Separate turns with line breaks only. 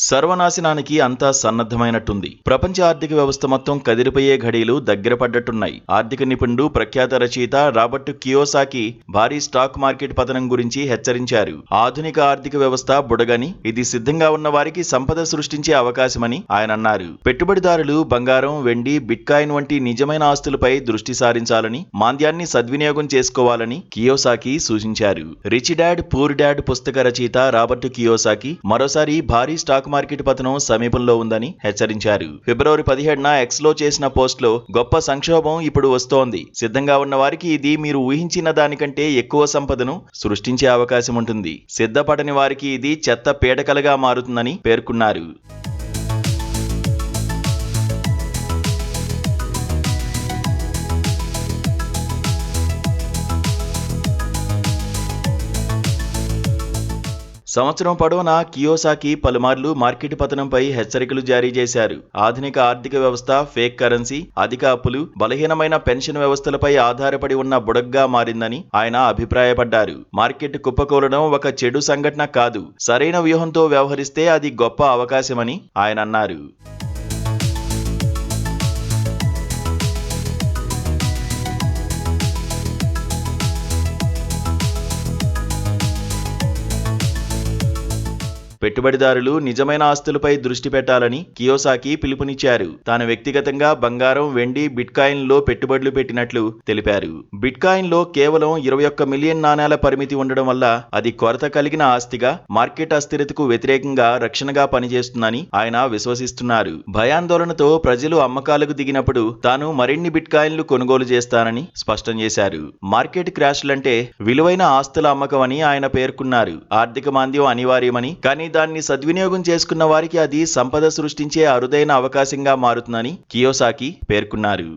సర్వనాశనానికి అంతా సన్నద్ధమైనట్టుంది. ప్రపంచ ఆర్థిక వ్యవస్థ మొత్తం కదిలిపోయే ఘడియలు దగ్గర పడ్డట్టున్నాయి. ఆర్థిక నిపుణుడు, ప్రఖ్యాత రచయిత రాబర్ట్ కియోసాకి భారీ స్టాక్ మార్కెట్ పతనం గురించి హెచ్చరించారు. ఆధునిక ఆర్థిక వ్యవస్థ బుడగని, ఇది సిద్ధంగా ఉన్న వారికి సంపద సృష్టించే అవకాశమని ఆయన అన్నారు. పెట్టుబడిదారులు బంగారం, వెండి, బిట్కాయిన్ వంటి నిజమైన ఆస్తులపై దృష్టి సారించాలని, మాంద్యాన్ని సద్వినియోగం చేసుకోవాలని కియోసాకి సూచించారు. రిచ్ డాడ్ పూర్ డాడ్ పుస్తక రచయిత రాబర్ట్ కియోసాకి మరోసారి భారీ స్టాక్ మార్కెట్ పతనం సమీపంలో ఉందని హెచ్చరించారు. ఫిబ్రవరి 17న ఎక్స్ లో చేసిన పోస్ట్ లో గొప్ప సంక్షోభం ఇప్పుడు వస్తోంది. సిద్ధంగా ఉన్న వారికి ఇది మీరు ఊహించిన దానికంటే ఎక్కువ సంపదను సృష్టించే అవకాశం ఉంటుంది. సిద్ధపడని వారికి ఇది చెత్త పీడకలగా మారుతుందని పేర్కొన్నారు. సంవత్సరం పొడవునా కియోసాకి పలుమార్లు మార్కెట్ పతనంపై హెచ్చరికలు జారీ చేశారు. ఆధునిక ఆర్థిక వ్యవస్థ ఫేక్ కరెన్సీ, అధిక అప్పులు, బలహీనమైన పెన్షన్ వ్యవస్థలపై ఆధారపడి ఉన్న బుడగ్గా మారిందని ఆయన అభిప్రాయపడ్డారు. మార్కెట్ కుప్పకూలడం ఒక చెడు సంఘటన కాదు, సరైన వ్యూహంతో వ్యవహరిస్తే అది గొప్ప అవకాశమని ఆయన అన్నారు. పెట్టుబడిదారులు నిజమైన ఆస్తులపై దృష్టి పెట్టాలని కియోసాకి పిలుపునిచ్చారు. తాను వ్యక్తిగతంగా బంగారం, వెండి, బిట్కాయిన్లో పెట్టుబడులు పెట్టినట్లు తెలిపారు. బిట్కాయిన్లో కేవలం 21 మిలియన్ నాణేల పరిమితి ఉండడం వల్ల అది కొరత కలిగిన ఆస్తిగా, మార్కెట్ అస్థిరతకు వ్యతిరేకంగా రక్షణగా పనిచేస్తుందని ఆయన విశ్వసిస్తున్నారు. భయాందోళనతో ప్రజలు అమ్మకాలకు దిగినప్పుడు తాను మరిన్ని బిట్కాయిన్లు కొనుగోలు చేస్తానని స్పష్టం చేశారు. మార్కెట్ క్రాష్లంటే విలువైన ఆస్తుల అమ్మకం అని ఆయన పేర్కొన్నారు. ఆర్థిక మాంద్యం అనివార్యమని, కానీ దాన్ని సద్వినియోగం చేసుకున్న వారికి అది సంపద సృష్టించే అరుదైన అవకాశంగా మారుతుందని కియోసాకి పేర్కొన్నారు.